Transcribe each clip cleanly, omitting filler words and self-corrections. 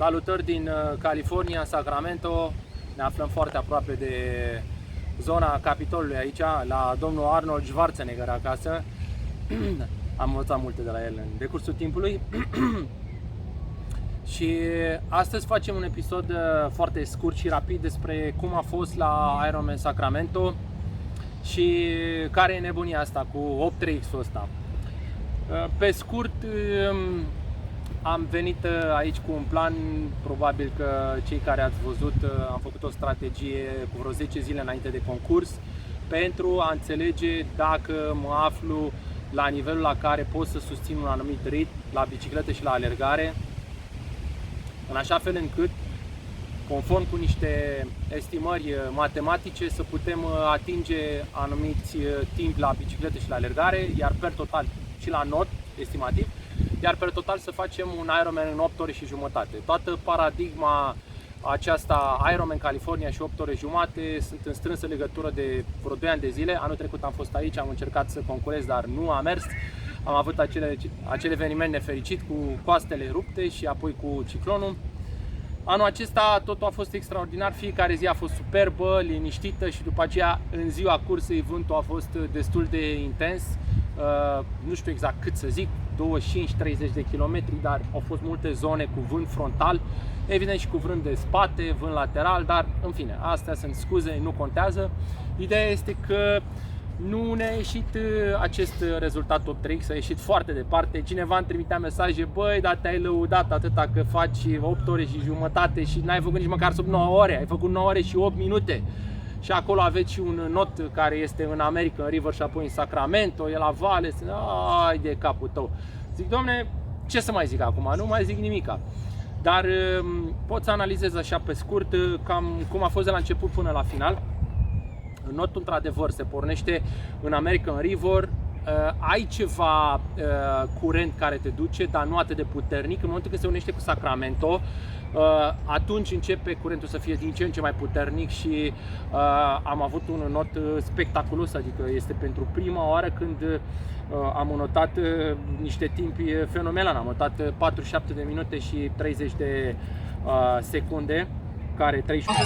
Salutări din California, Sacramento. Ne aflăm foarte aproape de zona Capitolului aici, la domnul Arnold Schwarzenegger acasă. Am învățat multe de la el în decursul timpului. Și astăzi facem un episod foarte scurt și rapid despre cum a fost la Ironman Sacramento și care e nebunia asta cu 8-3X-ul ăsta. Pe scurt, am venit aici cu un plan, probabil că cei care ați văzut, am făcut o strategie cu vreo 10 zile înainte de concurs pentru a înțelege dacă mă aflu la nivelul la care pot să susțin un anumit ritm la bicicletă și la alergare, în așa fel încât, conform cu niște estimări matematice, să putem atinge anumiți timp la bicicletă și la alergare, iar per total și la not estimativ, iar per total să facem un Ironman în 8 ore și jumătate. Toată paradigma aceasta, Ironman California și 8 ore jumate, sunt în strânsă legătură de vreo 2 ani de zile. Anul trecut am fost aici, am încercat să concurez, dar nu a mers. Am avut acel eveniment nefericit cu coastele rupte și apoi cu ciclonul. Anul acesta totul a fost extraordinar, fiecare zi a fost superbă, liniștită și după aceea în ziua cursei vântul a fost destul de intens. Nu știu exact cât să zic, 25-30 de kilometri, dar au fost multe zone cu vânt frontal, evident și cu vânt de spate, vânt lateral, dar în fine, astea sunt scuze, nu contează. Ideea este că nu ne-a ieșit acest rezultat 8-3X, a ieșit foarte departe. Cineva îmi trimitea mesaje: băi, dar te-ai lăudat atâta că faci 8 ore și jumătate și n-ai făcut nici măcar sub 9 ore, ai făcut 9 ore și 8 minute. Și acolo aveți și un not care este în American River și apoi în Sacramento, e la vale, ai de capul tău. Zic, domne, ce să mai zic acum, nu mai zic nimica. Dar pot să analizez așa pe scurt cam cum a fost de la început până la final. Notul într-adevăr se pornește în American River, ai ceva curent care te duce, dar nu atât de puternic. În momentul când se unește cu Sacramento, atunci începe curentul să fie din ce în ce mai puternic și am avut un not spectaculos, adică este pentru prima oară când am notat niște timpi fenomenale. Am notat 47 de minute și 30 de secunde, care 31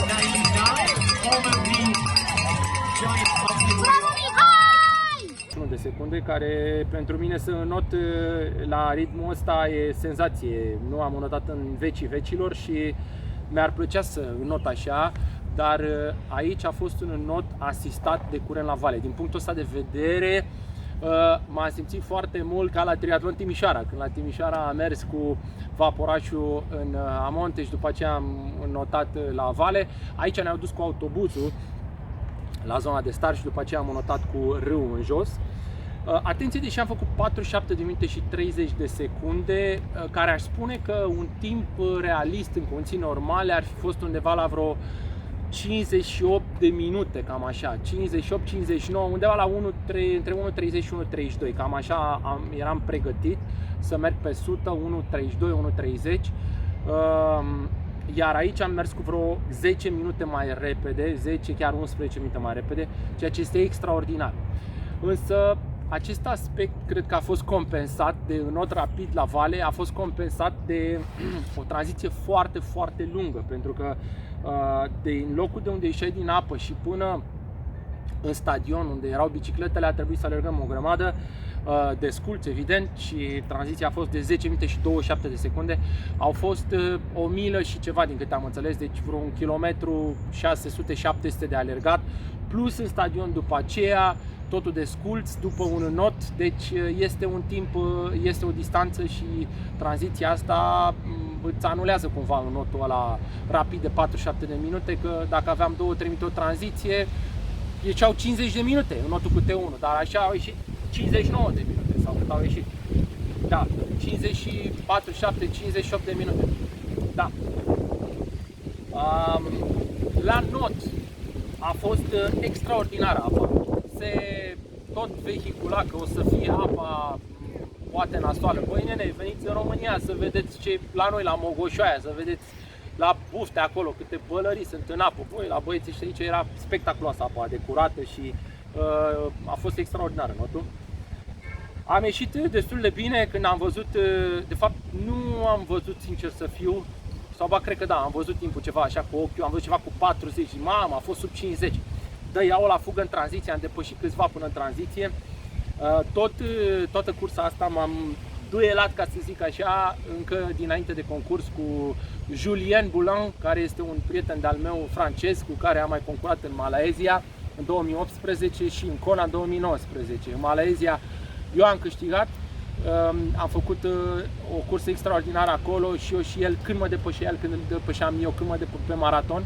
de secunde, care pentru mine să not la ritmul ăsta e senzație. Nu am notat în vecii vecilor și mi-ar plăcea să not așa, dar aici a fost un not asistat de curent la vale. Din punctul ăsta de vedere m-am simțit foarte mult ca la Triathlon Timișoara, când la Timișoara am mers cu vaporașul în amonte și după aceea am notat la vale. Aici ne-au dus cu autobuzul la zona de start și după aceea am notat cu râul în jos. Atenție, deși am făcut 47 de minute și 30 de secunde, care aș spune că un timp realist în condiții normale ar fi fost undeva la vreo 58 de minute, cam așa, 58-59, undeva la între 1.30 și 1.32, cam așa eram pregătit să merg pe 100, 1.32, 1.30. Iar aici am mers cu vreo 10 minute mai repede, 10, chiar 11 minute mai repede, ceea ce este extraordinar. Însă acest aspect cred că a fost compensat de not rapid la vale, a fost compensat de o tranziție foarte, foarte lungă, pentru că din locul de unde ieșeai din apă și până în stadion unde erau bicicletele a trebuit să alergăm o grămadă de sculți, evident, și tranziția a fost de 10 minute și 27 de secunde. Au fost o milă și ceva, din câte am înțeles, deci vreo 1 kilometru 600-700 de alergat, plus în stadion după aceea, totul de sculți, după un not, deci este un timp, este o distanță și tranziția asta îți anulează cumva un notul ăla rapid de 47 de minute, că dacă aveam 2-3 minute o tranziție, ieșeau 50 de minute în notul cu T1, dar așa au ieșit 59 de minute sau cât au ieșit. Da, 50 47, 58 de minute. Da. La not a fost extraordinară apa. Se tot vehicula că o să fie apa poate nasoală. Băi nene, veniți în România să vedeți ce la noi, la Mogoșoaia, să vedeți la Bufte acolo câte bălării sunt în apă. Băi, la băieții și aici era spectaculoasă apa, de curată și a fost extraordinară notul. Am ieșit destul de bine când am văzut, de fapt nu am văzut, sincer să fiu, Sau ba, cred că da, am văzut timpul ceva așa cu ochiul, am văzut ceva cu 40, mamă, a fost sub 50. Dă, iau la fugă în tranziție, am depășit câțiva până în tranziție. Toată cursa asta m-am duelat, ca să zic așa, încă dinainte de concurs cu Julien Boulan, care este un prieten de-al meu francez, cu care am mai concurat în Malaezia în 2018 și în Kona în 2019. În Malaezia eu am câștigat, am făcut o cursă extraordinară acolo și eu și el, când mă depășea el, când îl depășeam eu, când mă depășeam pe maraton.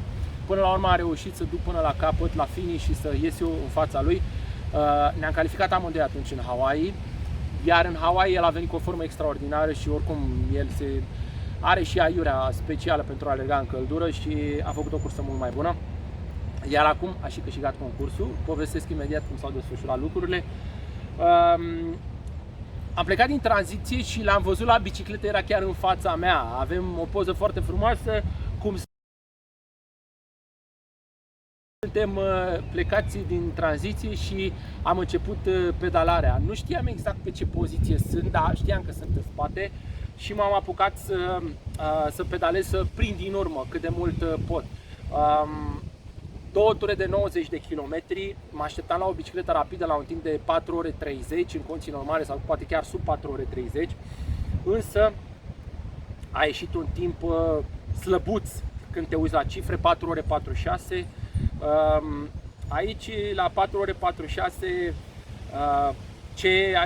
Până la urmă a reușit să duc până la capăt, la finish și să ies eu în fața lui. Ne-am calificat amândoi atunci în Hawaii, iar în Hawaii el a venit cu o formă extraordinară și oricum el are și aiurea specială pentru a alerga în căldură și a făcut o cursă mult mai bună. Iar acum a și câștigat concursul, povestesc imediat cum s-au desfășurat lucrurile. Am plecat din tranziție și l-am văzut la bicicletă, era chiar în fața mea. Avem o poză foarte frumoasă, cum suntem plecați din tranziție și am început pedalarea. Nu știam exact pe ce poziție sunt, dar știam că sunt în spate și m-am apucat să pedalez, să prind din urmă cât de mult pot. 2 ture de 90 de kilometri, mă așteptam la o bicicletă rapidă la un timp de 4 ore 30 în condiții normale sau poate chiar sub 4 ore 30, însă a ieșit un timp slăbuț când te uiți la cifre, 4 ore 46. Aici la 4 ore 46 ce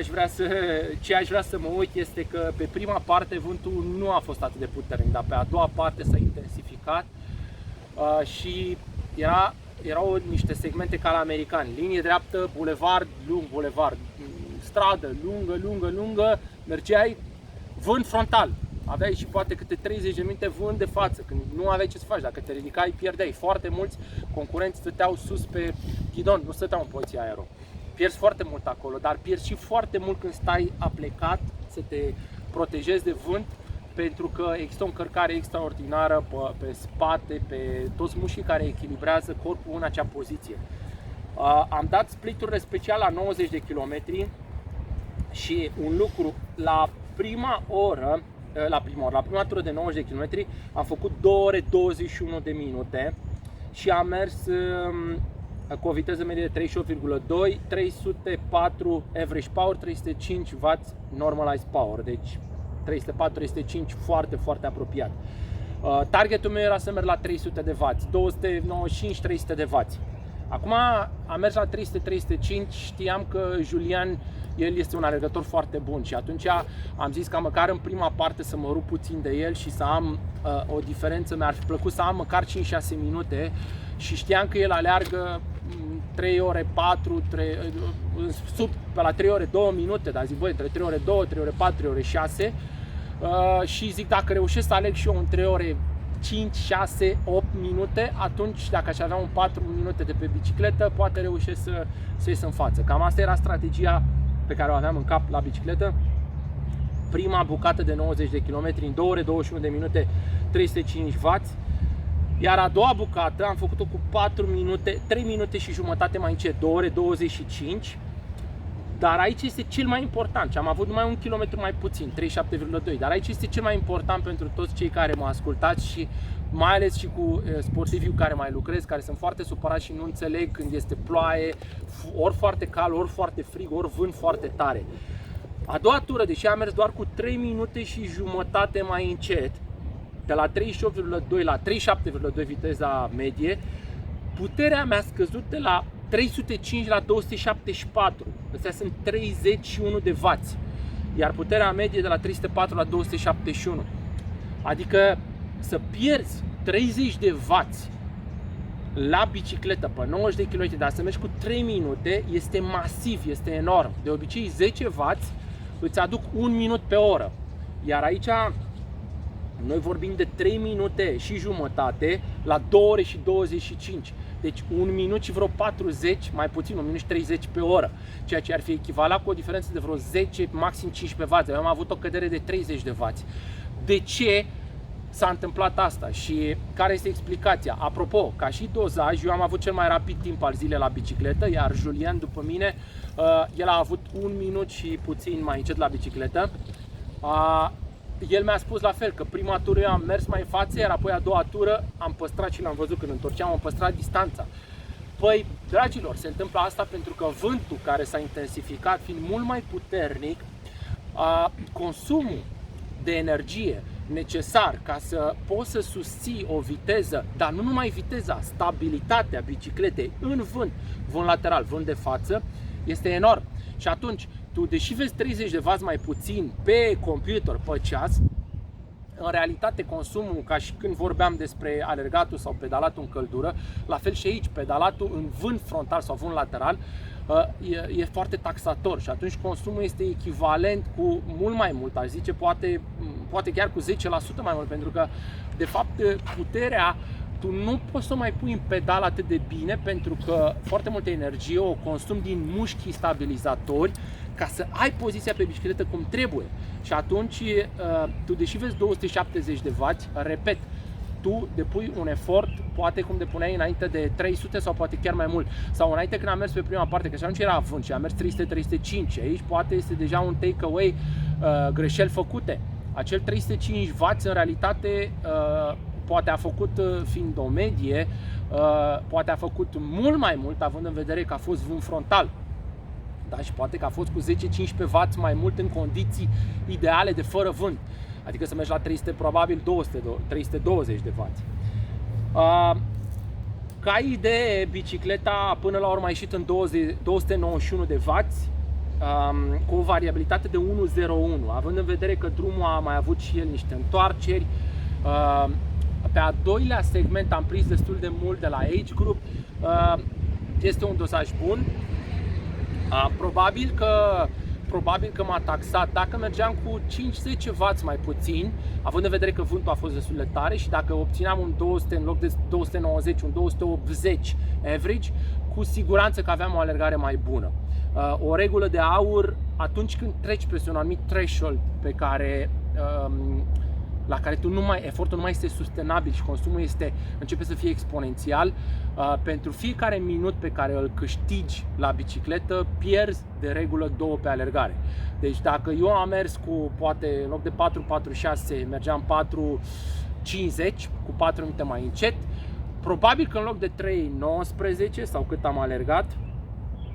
aș vrea să mă uit este că pe prima parte vântul nu a fost atât de puternic, dar pe a doua parte s-a intensificat și erau niște segmente ca la americani, linie dreaptă, bulevard lung, bulevard, stradă lungă, mergeai vânt frontal, aveai și poate câte 30 de minute vânt de față, când nu aveai ce să faci, dacă te ridicai pierdeai. Foarte mulți concurenți stăteau sus pe ghidon, nu stăteau în poziția aero. Pierzi foarte mult acolo, dar pierzi și foarte mult când stai aplecat să te protejezi de vânt, pentru că există o încărcare extraordinară pe spate, pe toți mușchii care echilibrează corpul în acea poziție. Am dat spliturile special la 90 de km și un lucru, la prima tură de 90 de km am făcut 2 ore 21 de minute și am mers cu o viteză medie de 38,2, 304 average power, 305 W normalized power, deci 304-305 foarte, foarte apropiat. Targetul meu era să merg la 300 de W, 295-300 de W. Acum am mers la 300-305, știam că Julian, el este un alergător foarte bun și atunci am zis că măcar în prima parte să mă rup puțin de el și să am o diferență. Mi-ar fi plăcut să am măcar 5-6 minute și știam că el aleargă 3 ore 4, pe la 3 ore 2 minute, dar zic, băi, între 3 ore 2, 3 ore 4, 3 ore 6 și zic, dacă reușesc să aleg și eu în 3 ore 5, 6, 8 minute, atunci dacă aș avea un 4 minute de pe bicicletă, poate reușesc să ies în față. Cam asta era strategia pe care o aveam în cap la bicicletă. Prima bucată de 90 de km în 2 ore 21 de minute, 305 W. Iar a doua bucată am făcut-o cu 3 minute și jumătate mai încet, 2 ore 25. Dar aici este cel mai important și am avut numai 1 kilometru mai puțin, 37,2. Dar aici este cel mai important pentru toți cei care mă ascultați și mai ales și cu sportivii cu care mai lucrez, care sunt foarte supărați și nu înțeleg când este ploaie, ori foarte cald, ori foarte frig, ori vânt foarte tare. A doua tură, deși am mers doar cu 3 minute și jumătate mai încet, de la 38,2 la 37,2 viteza medie, puterea mea a scăzut de la 305 la 274. Astea sunt 31 de W. Iar puterea medie de la 304 la 271. Adică să pierzi 30 de W la bicicletă pe 90 de km, dar să mergi cu 3 minute este masiv, este enorm. De obicei 10 W îți aduc 1 minut pe oră. Iar aici noi vorbim de 3 minute și jumătate la 2 ore și 25. Deci 1 minut și vreo 40, mai puțin, 1 minut și 30 pe oră. Ceea ce ar fi echivalat cu o diferență de vreo 10, maxim 15 W. Eu am avut o cădere de 30 de W. De ce s-a întâmplat asta și care este explicația? Apropo, ca și dozaj, eu am avut cel mai rapid timp al zilei la bicicletă, iar Julian după mine, el a avut 1 minut și puțin mai încet la bicicletă. el mi-a spus la fel, că prima tură eu am mers mai în față, iar apoi a doua tură am păstrat și l-am văzut când întorceam, am păstrat distanța. Păi, dragilor, se întâmplă asta pentru că vântul care s-a intensificat, fiind mult mai puternic, consumul de energie necesar ca să poți să susții o viteză, dar nu numai viteza, stabilitatea bicicletei în vânt, vânt lateral, vânt de față, este enorm. Și atunci, tu, deși vezi 30 de W mai puțin pe computer pe ceas, în realitate consumul, ca și când vorbeam despre alergatul sau pedalatul în căldură, la fel și aici, pedalatul în vânt frontal sau vânt lateral e foarte taxator și atunci consumul este echivalent cu mult mai mult, aș zice poate chiar cu 10% mai mult, pentru că de fapt puterea tu nu poți să o mai pui în pedal atât de bine, pentru că foarte multă energie o consumi din mușchii stabilizatori ca să ai poziția pe bicicletă cum trebuie. Și atunci tu, deși vezi 270 de W, repet, tu depui un efort, poate cum depuneai înainte de 300 sau poate chiar mai mult. Sau înainte când am mers pe prima parte, că și atunci era vânt și am mers 300-305. Aici poate este deja un takeaway, greșeli făcute. Acel 305 W în realitate poate a făcut, fiind o medie, poate a făcut mult mai mult, având în vedere că a fost vânt frontal. Da? Și poate că a fost cu 10-15 W mai mult în condiții ideale de fără vânt. Adică să mergi la 300, probabil 320 de W. Ca idee, bicicleta până la urmă a ieșit în 291 de W, cu o variabilitate de 1.01, având în vedere că drumul a mai avut și el niște întoarceri. Pe a doilea segment am prins destul de mult de la Age Group. Este un dosaj bun. Probabil că m-a taxat dacă mergeam cu 5-10 W mai puțin, având în vedere că vântul a fost destul de tare, și dacă obțineam un 200 în loc de 290, un 280 average, cu siguranță că aveam o alergare mai bună. O regulă de aur: atunci când treci peste un anumit threshold la care efortul nu mai este sustenabil și consumul începe să fie exponențial, pentru fiecare minut pe care îl câștigi la bicicletă, pierzi de regulă 2 pe alergare. Deci dacă eu am mers cu, poate în loc de 4.46 mergeam 4.50, cu 4 minute mai încet, probabil că în loc de 3.19 sau cât am alergat,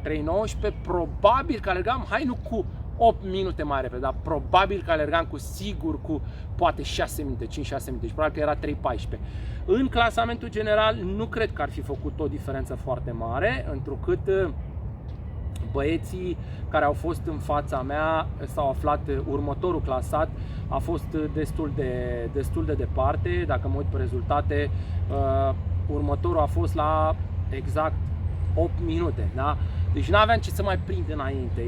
3.19, probabil că alergam, nu cu 8 minute mai repede, dar probabil că alergam cu sigur cu poate 6 minute, 5-6 minute, deci probabil că era 3.14. În clasamentul general nu cred că ar fi făcut o diferență foarte mare, întrucât băieții care au fost în fața mea s-au aflat, următorul clasat a fost destul de departe. Dacă mă uit pe rezultate, următorul a fost la exact 8 minute, da? Deci nu aveam ce să mai prind înainte,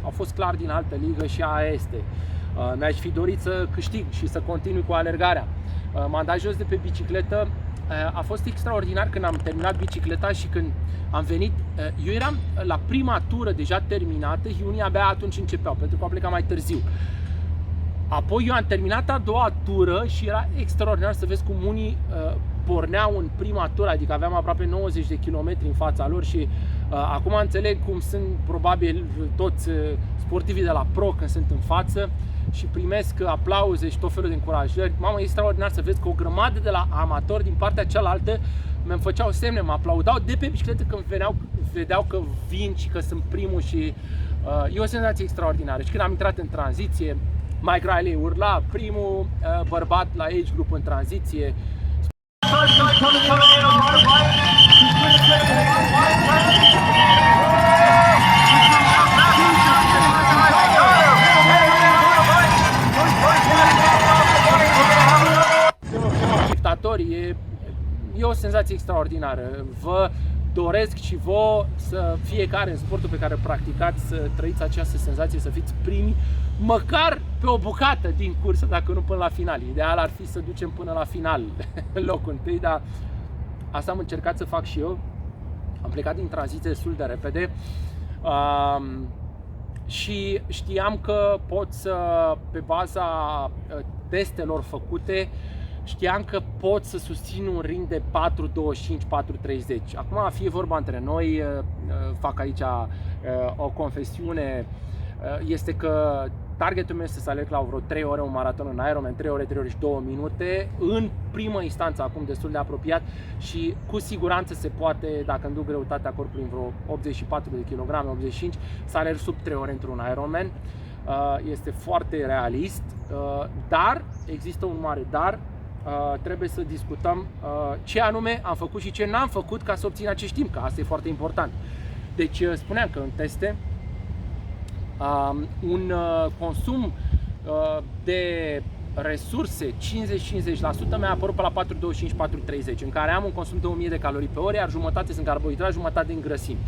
au fost clar din altă ligă și aia este. Mi-aș fi dorit să câștig și să continui cu alergarea. M-am dat jos de pe bicicletă. A fost extraordinar când am terminat bicicleta și când am venit. Eu eram la prima tură deja terminată și unii abia atunci începeau, pentru că au plecat mai târziu. Apoi eu am terminat a doua tură și era extraordinar să vezi cum unii porneau în prima tură, adică aveam aproape 90 de kilometri în fața lor și acum înțeleg cum sunt probabil toți sportivii de la pro când sunt în față și primesc aplauze și tot felul de încurajări. Mamă, e extraordinar să vezi că o grămadă de la amatori din partea cealaltă mi-mi făceau semne, mă aplaudau de pe bicicletă când vedeau că vin și că sunt primul și e o senzație extraordinară. Și când am intrat în tranziție, Mike Riley urla, primul bărbat la Age Group în tranziție. E o senzație extraordinară. Vă doresc și vouă să fiecare în sportul pe care îl practicați să trăiți această senzație, să fiți primi, măcar pe o bucată din cursă, dacă nu până la final. Ideal ar fi să ducem până la final în locul întâi, dar asta am încercat să fac și eu. Am plecat din tranziție destul de repede și știam că pot să, pe baza testelor făcute, știam că pot să susțin un ring de 4.25-4.30. Acum, fie vorba între noi, fac aici o confesiune, este că targetul meu este să alerg la vreo 3 ore un maraton în Ironman, 3 ore, 3 ore și 2 minute, în primă instanță, acum destul de apropiat, și cu siguranță se poate, dacă îmi duc greutatea corpului în vreo 84 de kg, 85, să alerg sub 3 ore într-un Ironman. Este foarte realist, dar există un mare dar. Trebuie să discutăm ce anume am făcut și ce n-am făcut ca să obțin acest timp, că asta e foarte important. Deci spuneam că în teste un consum de resurse 50-50% mi-a apărut pe la 4,25-4,30, în care am un consum de 1000 de calorii pe oră, iar jumătate sunt carbohidrați, jumătate din grăsimi.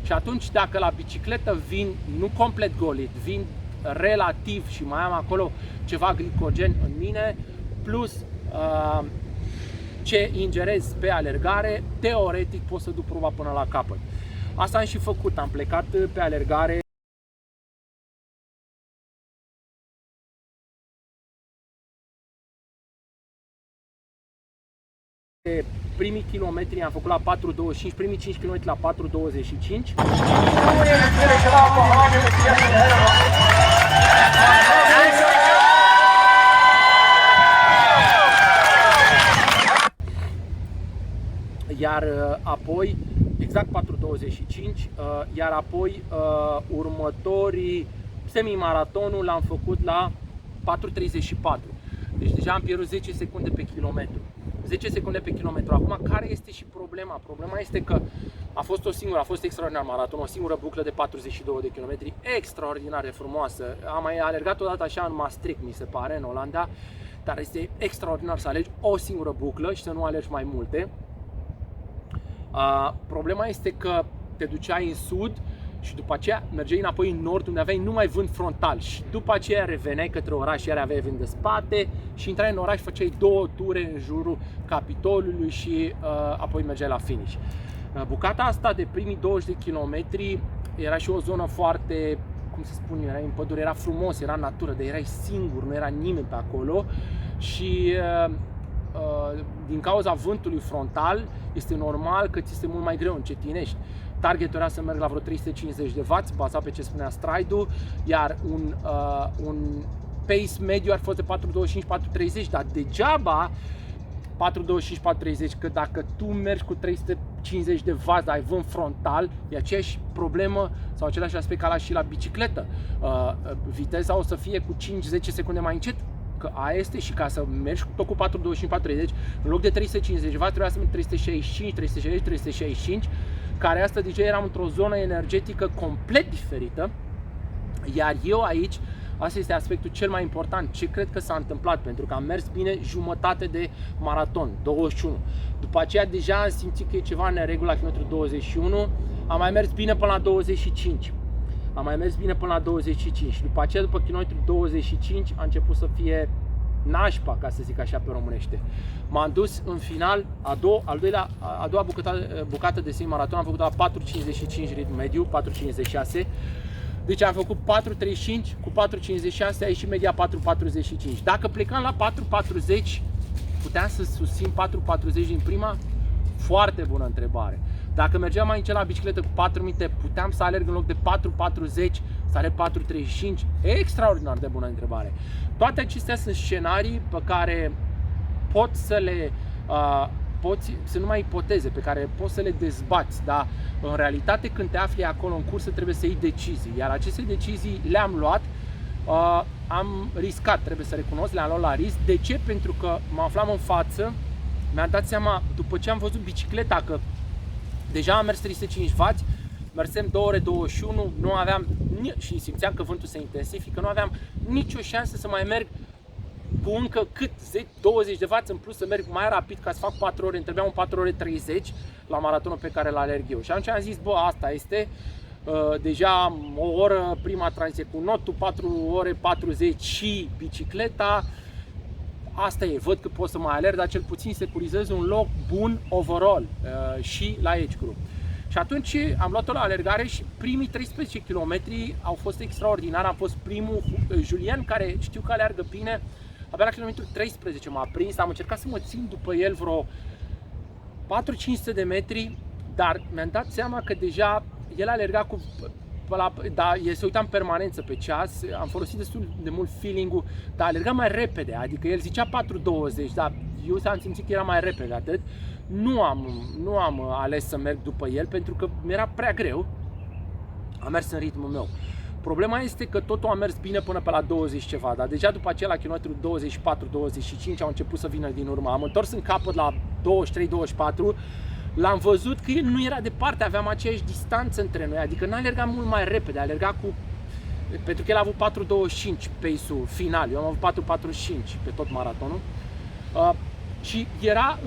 Și atunci, dacă la bicicletă vin nu complet golit, vin relativ și mai am acolo ceva glicogen în mine, plus ce ingerez pe alergare, teoretic pot să duc proba până la capăt. Asta am și făcut, am plecat pe alergare. Primii kilometri am făcut la 4,25, primii 5 km la 4,25. Iar apoi, exact 4,25, iar apoi următorii semimaratonul l-am făcut la 4,34. Deci deja am pierdut 10 secunde pe kilometru. 10 secunde pe kilometru. Acum, care este și problema? Problema este că a fost extraordinar maraton, o singură buclă de 42 de kilometri, extraordinar de frumoasă. Am mai alergat odată așa în Maastricht, mi se pare, în Olanda, dar este extraordinar să alegi o singură buclă și să nu alegi mai multe. Problema este că te duceai în sud și după aceea mergeai înapoi în nord, unde aveai numai vânt frontal, și după aceea reveneai către oraș, iar aveai vânt de spate și intrai în oraș, făceai 2 ture în jurul Capitolului și apoi mergeai la finish. Bucata asta de primii 20 de kilometri era și o zonă foarte, cum să spun, era în pădure, era frumos, era natură, dar erai singur, nu era nimeni pe acolo și din cauza vântului frontal este normal că ți este mult mai greu, încetinești. Targetul era să merg la vreo 350 de W, bazat pe ce spunea Stride-ul, iar un pace mediu ar fost de 4,25-4,30, dar degeaba 4,25-4,30, că dacă tu mergi cu 350 de W, dar ai vânt frontal, e aceeași problemă sau același aspect ca și la bicicletă. Viteza o să fie cu 5-10 secunde mai încet, că aia este, și ca să mergi tot cu 4,25-4,30, în loc de 350 W, trebuia să mergi 365, 360, 365, care asta deja eram într-o zonă energetică complet diferită. Iar eu aici, asta este aspectul cel mai important, ce cred că s-a întâmplat, pentru că am mers bine jumătate de maraton, 21. După aceea deja am simțit că e ceva în neregulă la kilometru 21, am mai mers bine până la 25. Am mai mers bine până la 25 și după aceea, după kilometru 25, a început să fie nașpa, ca să zic așa pe românește. M-am dus în final, a doua bucată de semi-maraton, am făcut la 4,55 ritm mediu, 4,56. Deci am făcut 4,35 cu 4,56, a ieșit media 4,45. Dacă plecam la 4,40, puteam să susțin 4,40 din prima? Foarte bună întrebare. Dacă mergeam mai încet la bicicletă cu 4 minute, puteam să alerg în loc de 4,40, să alerg 4,35? Extraordinar de bună întrebare. Toate acestea sunt scenarii pe care pot să le sunt numai ipoteze pe care poți să le dezbați, dar în realitate când te afli acolo în cursă trebuie să iei decizii, iar aceste decizii le-am luat, am riscat, trebuie să recunosc, le-am luat la risc. De ce? Pentru că mă aflam în față, mi-am dat seama după ce am văzut bicicleta că deja am mers 305W, mersem 2 ore 21, nu aveam, și simțeam că vântul se intensifică, nu aveam nicio șansă să mai merg cu încă cât 20 de W în plus, să merg mai rapid ca să fac 4 ore, îmi trebuiau 4 ore 30 la maratonul pe care l-alerg eu. Și atunci am zis, bă, asta este, deja o oră prima tranziție cu notul, 4 ore 40 și bicicleta, asta e, văd că pot să mai alerg, dar cel puțin securizez un loc bun overall și la age group. Și atunci am luat-o la alergare și primii 13 km au fost extraordinari. Am fost primul, Julian, care știu că alergă bine, abia la kilometrul 13 m-a prins, am încercat să mă țin după el vreo 400-500 de metri, dar mi-am dat seama că deja el alerga cu dar se uita în permanență pe ceas, am folosit destul de mult feeling-ul, dar alergam mai repede, adică el zicea 4:20, dar eu am simțit că era mai repede atât. Nu am ales să merg după el pentru că mi-era prea greu, am mers în ritmul meu. Problema este că totul a mers bine până pe la 20 ceva, dar deja după aceea la kilometrul 24-25 au început să vină din urmă. Am întors în capăt la 23-24, l-am văzut că el nu era departe, aveam aceeași distanță între noi, adică n-a alergat mult mai repede, a alergat pentru că el a avut 4:25 pace-ul final, eu am avut 4:45 pe tot maratonul. Și era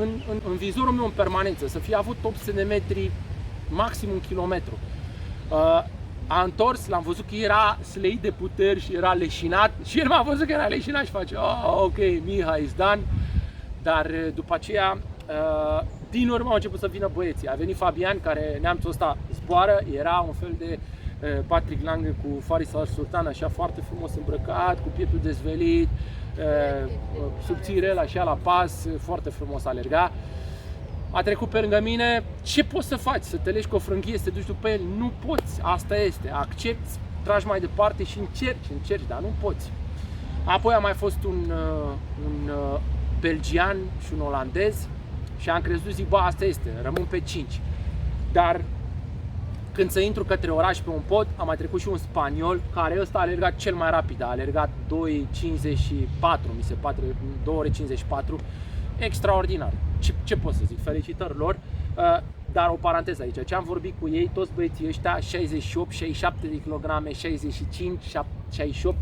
în vizorul meu în permanență, să fie avut 800 de metri, maxim 1 kilometru. A întors, l-am văzut că era sleit de puteri și era leșinat și el m-a văzut că era leșinat și face ok, Mihai, is done. Dar după aceea, din urmă au început să vină băieții. A venit Fabian, care neamțul ăsta zboară, era un fel de Patrick Lange cu Faris Al-Sultan, așa foarte frumos îmbrăcat, cu pieptul dezvelit, subțirel așa la pas, foarte frumos alerga. A trecut pe lângă mine. Ce poți să faci? Să te legi cu o frânghie, să te duci după el? Nu poți, asta este. Accepti, tragi mai departe și încerci, dar nu poți. Apoi a mai fost un belgian și un olandez și am crezut, zic, bă, asta este, rămân pe 5. Dar când să intru către oraș pe un pod, a mai trecut și un spaniol, care ăsta a alergat cel mai rapid, a alergat 2:54, mi se pare, 2:54, extraordinar. Ce pot să zic? Felicitări lor. Dar o paranteză aici, ce am vorbit cu ei, toți băieții ăștia, 68, 67 de kilograme, 65, 68,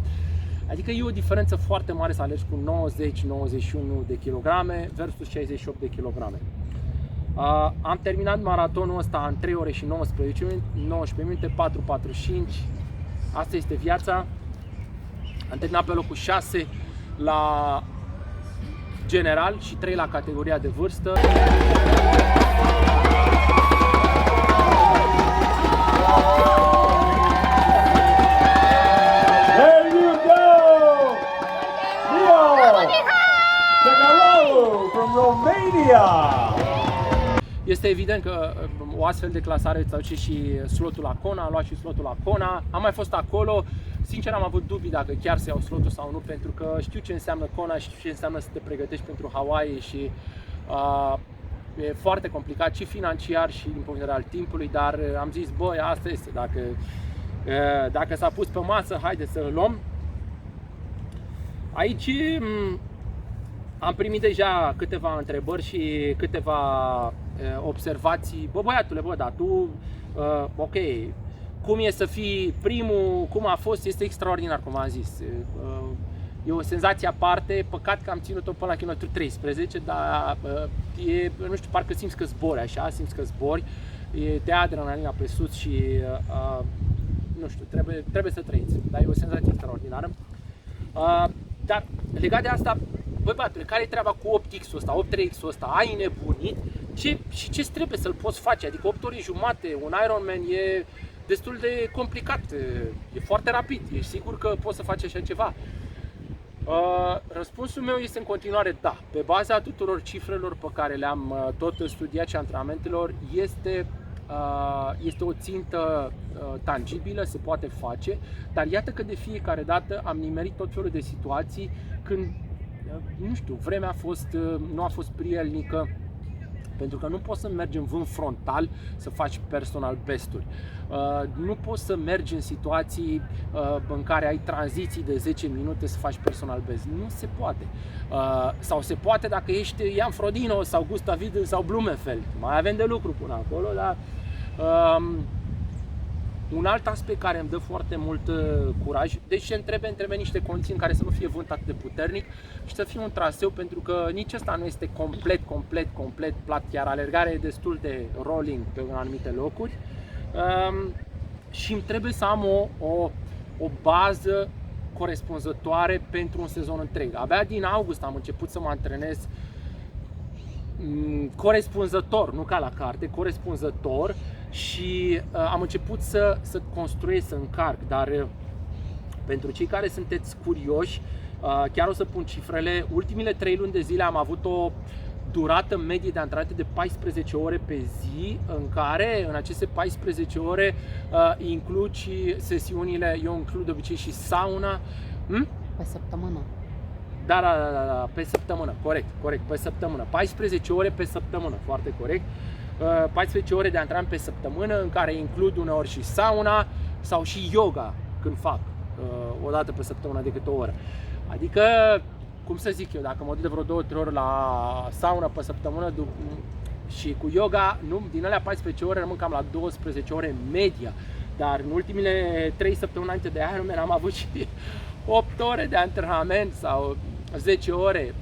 adică e o diferență foarte mare să alergi cu 90-91 de kilograme versus 68 de kilograme. Am terminat maratonul ăsta în 3 ore și 19 minute, 4:45. Asta este viața. Am terminat pe locul 6 la general și 3 la categoria de vârstă. There you go! Leo Tegarau from Romania! Este evident că o astfel de clasare îți aduce și slotul la Kona, am luat și slotul la Kona, am mai fost acolo, sincer am avut dubii dacă chiar să iau slotul sau nu, pentru că știu ce înseamnă Kona, știu ce înseamnă să te pregătești pentru Hawaii și e foarte complicat și financiar și din punct de vedere al timpului, dar am zis, băi, asta este, dacă s-a pus pe masă, haide să-l luăm. Aici am primit deja câteva întrebări și câteva observații. Bă, băiatule, bă, dar tu, ok, cum e să fii primul, cum a fost, este extraordinar, cum am zis. E o senzație aparte, păcat că am ținut-o până la kilometru 13, dar nu știu, parcă simți că zbori așa, simți că zbori, te ia adrenalina pe sus și, nu știu, trebuie să trăiți, dar e o senzație extraordinară. Dar legat de asta, băi băiatule, care e treaba cu 8X-ul ăsta, 8-3X-ul ăsta, ai nebunit? Ce trebuie să-l poți face? Adică 8 ore jumate, un Ironman e destul de complicat, e foarte rapid, ești sigur că poți să faci așa ceva? Răspunsul meu este în continuare da. Pe baza tuturor cifrelor pe care le-am tot studiat și antrenamentelor, este o țintă tangibilă, se poate face, dar iată că de fiecare dată am nimerit tot felul de situații când, nu știu, vremea nu a fost prielnică, pentru că nu poți să mergi în vânt frontal să faci personal best-uri. Nu poți să mergi în situații în care ai tranziții de 10 minute să faci personal best. Nu se poate. Sau se poate dacă ești Jan Frodeno sau Gustav Iden sau Blumenfeld. Mai avem de lucru până acolo, dar un alt aspect care îmi dă foarte mult curaj, deci trebuie niște condiții în care să nu fie vânt atât de puternic și să fie un traseu, pentru că nici ăsta nu este complet plat, chiar alergarea e destul de rolling pe anumite locuri și îmi trebuie să am o bază corespunzătoare pentru un sezon întreg. Abia din august am început să mă antrenez corespunzător, nu ca la carte, corespunzător, și am început să construiesc, să încarc, dar pentru cei care sunteți curioși, chiar o să pun cifrele. Ultimile 3 luni de zile am avut o durată medie de antrenamente de 14 ore pe zi, în care în aceste 14 ore includ și sesiunile, eu includ de obicei și sauna. Pe săptămână. Da, pe săptămână, corect, pe săptămână. 14 ore pe săptămână, foarte corect. 14 ore de antrenament pe săptămână, în care includ uneori și sauna sau și yoga când fac, o dată pe săptămână de câte o oră. Adică, cum să zic eu, dacă mă duc de vreo 2-3 ori la sauna pe săptămână și cu yoga, din alea 14 ore rămân cam la 12 ore media. Dar în ultimile 3 săptămâni înainte de Ironman am avut și 8 ore de antrenament sau 10 ore.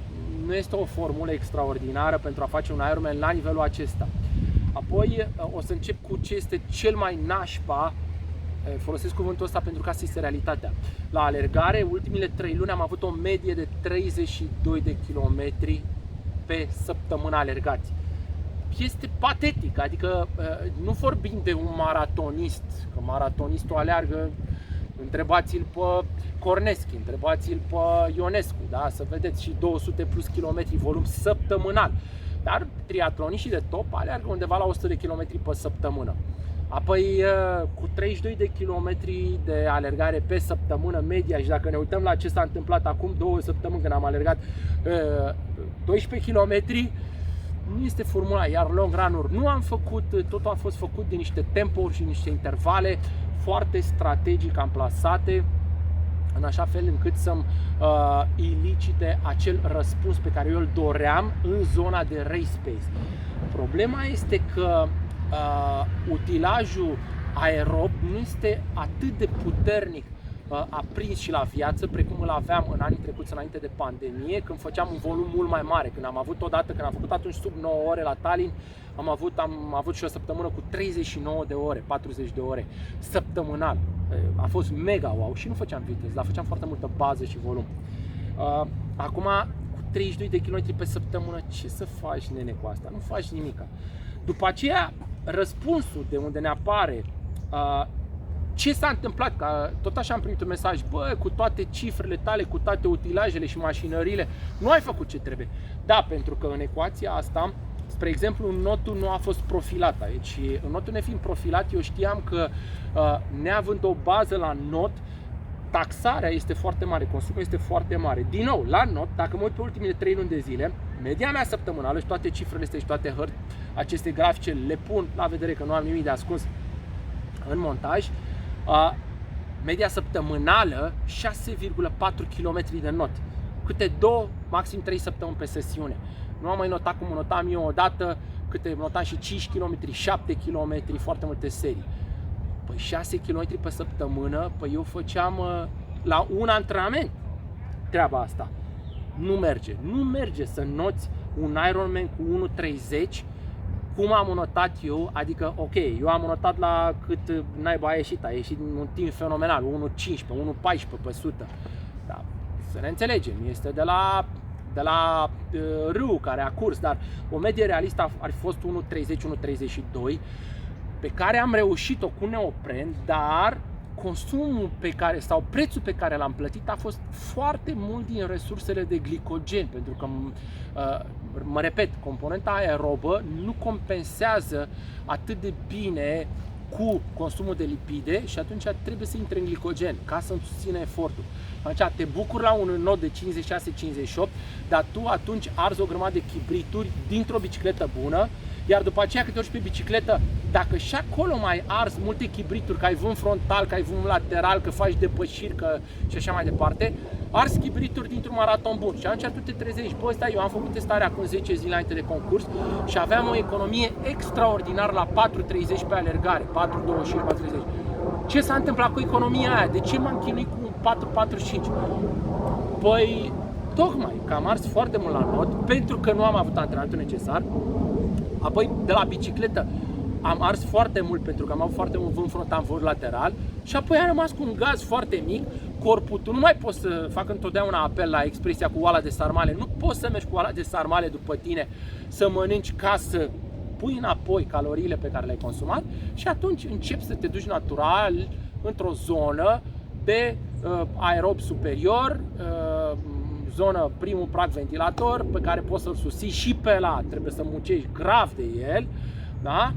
Nu este o formulă extraordinară pentru a face un Ironman la nivelul acesta. Apoi o să încep cu ce este cel mai nașpa, folosesc cuvântul ăsta pentru că asta este realitatea. La alergare, ultimile 3 luni am avut o medie de 32 de kilometri pe săptămână alergați. Este patetic, adică nu vorbim de un maratonist, că maratonistul aleargă, întrebați-l pe Corneschi, întrebați-l pe Ionescu, da? Să vedeți, și 200 plus kilometri volum săptămânal. Dar triatloniștii de top aleargă undeva la 100 de kilometri pe săptămână. Apoi cu 32 de kilometri de alergare pe săptămână media, și dacă ne uităm la ce s-a întâmplat acum 2 săptămâni când am alergat 12 kilometri, nu este formula, iar long run-uri nu am făcut, totul a fost făcut din niște tempouri și niște intervale foarte strategic amplasate, în așa fel încât să-mi ilicite acel răspuns pe care eu îl doream în zona de race pace. Problema este că utilajul aerob nu este atât de puternic aprins și la viață precum îl aveam în anii trecuți înainte de pandemie, când făceam un volum mult mai mare. Când am avut odată, când am făcut atunci sub 9 ore la Tallinn, am avut și o săptămână cu 39 de ore, 40 de ore săptămânal. A fost mega wow și nu făceam viteză, dar făceam foarte multă bază și volum. Acum, cu 32 de km pe săptămână, ce să faci, nene, cu asta? Nu faci nimica. După aceea, răspunsul de unde ne apare ce s-a întâmplat, că tot așa am primit un mesaj, bă, cu toate cifrele tale, cu toate utilajele și mașinările, nu ai făcut ce trebuie. Da, pentru că în ecuația asta, spre exemplu, notul nu a fost profilat aici și notul nefiind profilat, eu știam că neavând o bază la not, taxarea este foarte mare, consumul este foarte mare. Din nou, la not, dacă mă uit pe ultimele 3 luni de zile, media mea săptămânală și toate cifrele astea și toate aceste grafice le pun la vedere, că nu am nimic de ascuns în montaj, media săptămânală 6,4 km de not, câte 2, maxim 3 săptămâni pe sesiune. Nu am mai notat cum notam eu odată, câte notam și 5 km, 7 km, foarte multe serii. Păi 6 km pe săptămână, păi eu făceam la un antrenament treaba asta. Nu merge să noți un Ironman cu 1.30 cum am notat eu, adică ok, eu am notat la cât naiba a ieșit un timp fenomenal, 1.15, 1.14 pe 100. Da, să ne înțelegem, este de la râu care a curs, dar o medie realistă ar fi fost 1.30, 1.32, pe care am reușit-o cu neopren, dar consumul pe care, sau prețul pe care l-am plătit a fost foarte mult din resursele de glicogen, pentru că, mă repet, componenta aerobă nu compensează atât de bine cu consumul de lipide și atunci trebuie să intre în glicogen ca să-mi susține efortul. Atunci te bucuri la un not de 56-58, dar tu atunci arzi o grămadă de chibrituri dintr-o bicicletă bună, iar după aceea când te urci pe bicicletă, dacă și acolo mai arzi multe chibrituri, că ai vânt frontal, că ai vânt lateral, că faci depășiri și așa mai departe, arzi chibrituri dintr-un maraton bun. Și atunci tu te trezești, bă, stai, eu am făcut testarea acum 10 zile înainte de concurs și aveam o economie extraordinară la 4.30 pe alergare, 4.25, 4.30. Ce s-a întâmplat cu economia aia? De ce m-am chinuit cu 4.45? Păi, tocmai că am ars foarte mult la not, pentru că nu am avut antrenamentul necesar. Apoi, de la bicicletă, am ars foarte mult pentru că am avut foarte mult vânt frontal, vânt lateral și apoi am rămas cu un gaz foarte mic, corpul, tu nu mai poți să fac întotdeauna apel la expresia cu oala de sarmale, nu poți să mergi cu oala de sarmale după tine să mănânci ca să pui înapoi caloriile pe care le-ai consumat și atunci începi să te duci natural într-o zonă de aerob superior, zonă primul prag ventilator pe care poți să-l susții și pe ăla trebuie să muncești grav de el, da?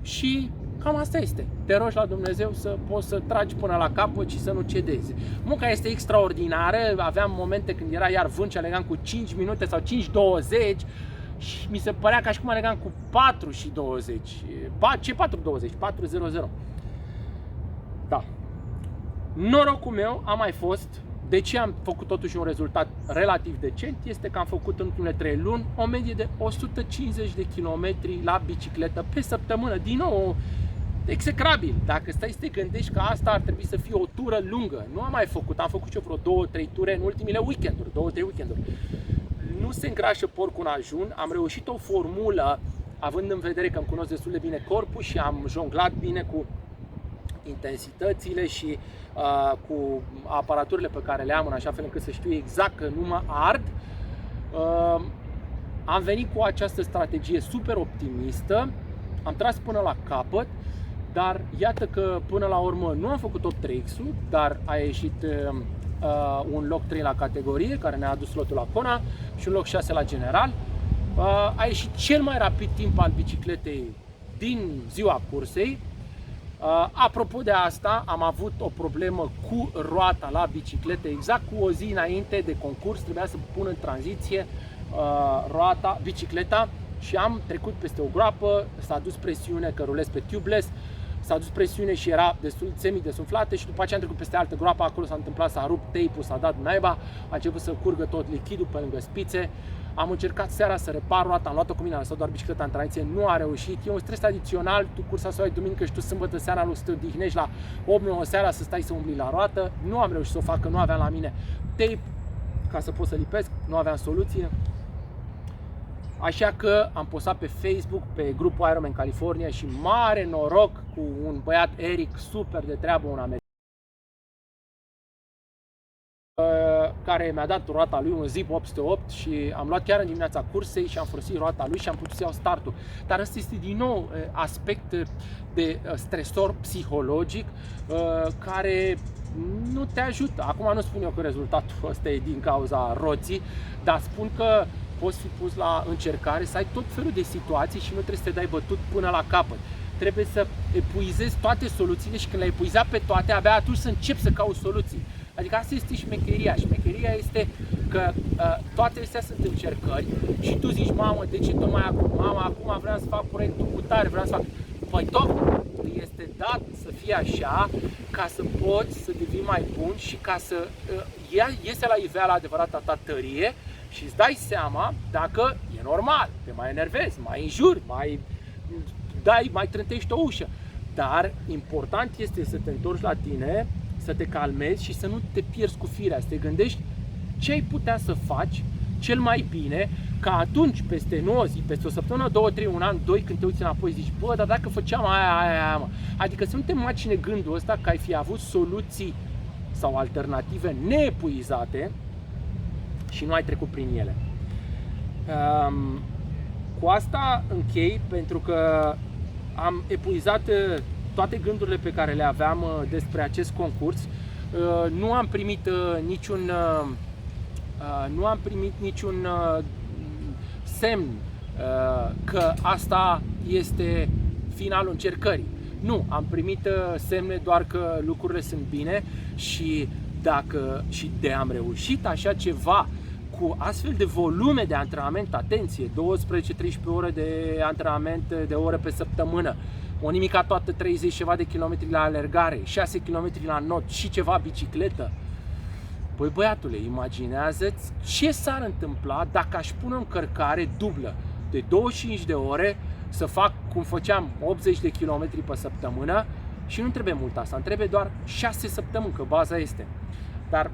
Și cam asta este. Te rogi la Dumnezeu să poți să tragi până la capăt și să nu cedezi. Munca este extraordinară, aveam momente când era iar vânt și alegam cu 5 minute sau 5:20 și mi se părea ca și cum alegam cu 4:20. Ce 4:20? 4:00. Da. Norocul meu a mai fost, de ce am făcut totuși un rezultat relativ decent, este că am făcut în ultimele 3 luni o medie de 150 de kilometri la bicicletă pe săptămână. Din nou, execrabil. Dacă stai să te gândești că asta ar trebui să fie o tură lungă. Nu am mai făcut, am făcut și eu vreo 2-3 ture în ultimele weekenduri, 2-3 weekenduri. Nu se îngrașă porcul în ajun, am reușit o formulă, având în vedere că îmi cunosc destul de bine corpul și am jonglat bine cu intensitățile și cu aparaturile pe care le am, în așa fel încât să știu exact că nu mă ard. Am venit cu această strategie super optimistă, am tras până la capăt, dar iată că până la urmă nu am făcut top 3X-ul, dar a ieșit un loc 3 la categorie, care ne-a adus lotul la Kona, și un loc 6 la general. A ieșit cel mai rapid timp al bicicletei din ziua cursei. Apropo de asta, am avut o problemă cu roata la bicicletă. Exact cu o zi înainte de concurs trebuia să pun în tranziție bicicleta și am trecut peste o groapă, s-a dus presiune că rulez pe tubeless, s-a dus presiune și era destul semi-desumflată și după aceea am trecut peste altă groapă, acolo s-a întâmplat, s-a rupt tape-ul, s-a dat naiba, a început să curgă tot lichidul pe lângă spițe. Am încercat seara să repar roata, am luat-o cu mine, am lăsat doar bicicleta în tranziție, nu a reușit. E un stres adițional, tu cursa să o ai duminică și tu sâmbătă seara să te odihnești la 8-9 seara să stai să umbli la roată. Nu am reușit să o fac, că nu aveam la mine tape ca să pot să lipesc, nu aveam soluție. Așa că am postat pe Facebook, pe grupul Ironman California și mare noroc cu un băiat, Eric, super de treabă, un american, care mi-a dat roata lui, un Zip 808, și am luat chiar în dimineața cursei și am folosit roata lui și am putut să iau startul. Dar ăsta este din nou aspect de stresor psihologic care nu te ajută. Acum nu spun eu că rezultatul ăsta e din cauza roții, dar spun că poți fi pus la încercare, să ai tot felul de situații și nu trebuie să te dai bătut până la capăt. Trebuie să epuizezi toate soluțiile și când le-ai epuizat pe toate, abia atunci să începi să cauți soluții. Adică asta este șmecheria. Șmecheria este că toate astea sunt încercări și tu zici, mamă, de ce tocmai acum? Mama, acum vreau să fac proiectul cu tare, vreau să fac... Păi tocmai este dat să fie așa ca să poți să devii mai bun și ca să iese la iveală adevărata ta tărie și îți dai seama dacă e normal, te mai enervezi, mai înjuri, mai trântești o ușă. Dar important este să te întorci la tine, să te calmezi și să nu te pierzi cu firea, să te gândești ce ai putea să faci cel mai bine, ca atunci, peste 9 zi, peste o săptămână, 2, 3, un an, 2, când te uiți înapoi, zici, bă, dar dacă făceam aia, mă. Adică să nu te macine gândul ăsta că ai fi avut soluții sau alternative neepuizate și nu ai trecut prin ele. Cu asta închei, pentru că am epuizat toate gândurile pe care le aveam despre acest concurs. Nu am primit niciun semn că asta este finalul încercării. Nu, am primit semne doar că lucrurile sunt bine și de am reușit așa ceva cu astfel de volume de antrenament, atenție, 12-13 ore de antrenament de ore pe săptămână, o nimica toată 30 ceva de kilometri la alergare, 6 km la not și ceva bicicletă. Păi băiatule, imaginează-ți ce s-ar întâmpla dacă aș pune o încărcare dublă de 25 de ore, să fac cum făceam 80 de km pe săptămână și nu trebuie mult asta, îmi trebuie doar 6 săptămâni, că baza este. Dar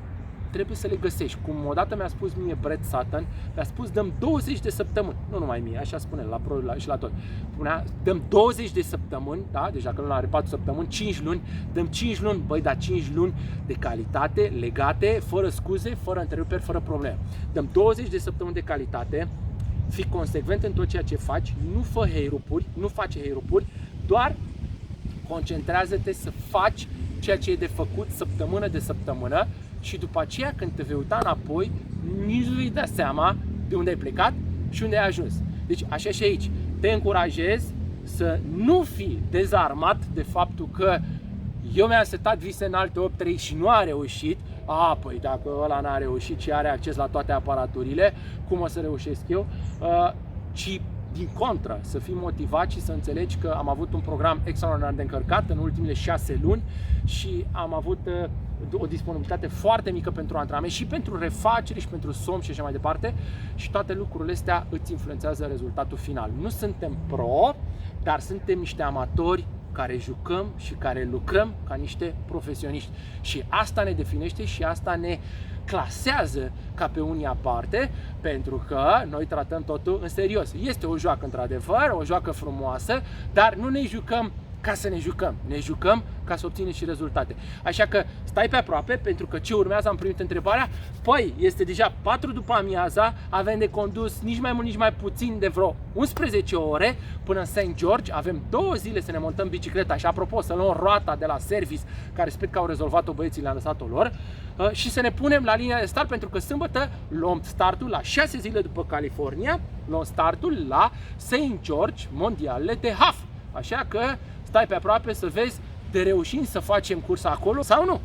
trebuie să le găsești. Cum odată mi-a spus mie Brett Sutton, mi-a spus dăm 20 de săptămâni, nu numai mie, așa spune la pro și la tot. Spunea, dăm 20 de săptămâni, da? Deci dacă nu are 4 săptămâni, 5 luni, dăm 5 luni, băi, dar 5 luni de calitate, legate, fără scuze, fără întreruperi, fără probleme. Dăm 20 de săptămâni de calitate, fii consecvent în tot ceea ce faci, nu fă heirupuri, nu face heirupuri, doar concentrează-te să faci ceea ce e de făcut săptămână de săptămână și după aceea când te vei uita înapoi, nici nu vei da seama de unde ai plecat și unde ai ajuns. Deci așa și aici, te încurajez să nu fii dezarmat de faptul că eu mi-am setat vise înalte 8-3 și nu a reușit. Păi dacă ăla n-a reușit și are acces la toate aparaturile, cum o să reușesc eu? Ci din contră, să fii motivat și să înțelegi că am avut un program extraordinar de încărcat în ultimele 6 luni și am avut o disponibilitate foarte mică pentru antrenament și pentru refacere și pentru somn și așa mai departe, și toate lucrurile astea îți influențează rezultatul final. Nu suntem pro, dar suntem niște amatori care jucăm și care lucrăm ca niște profesioniști. Și asta ne definește și asta ne clasează ca pe unii aparte, pentru că noi tratăm totul în serios. Este o joacă într-adevăr, o joacă frumoasă, dar nu ne jucăm ca să ne jucăm. Ne jucăm ca să obținem și rezultate. Așa că stai pe aproape, pentru că ce urmează, am primit întrebarea. Păi, este deja 4 după amiaza, avem de condus nici mai mult, nici mai puțin de vreo 11 ore până în St. George. Avem 2 zile să ne montăm bicicleta și, apropo, să luăm roata de la service, care sper că au rezolvat-o băieții, le-am lăsat-o lor, și să ne punem la linia de start, pentru că sâmbătă luăm startul la 6 zile după California, luăm startul la St. George, mondialele de half. Așa că stai pe aproape să vezi de reușim să facem cursa acolo sau nu.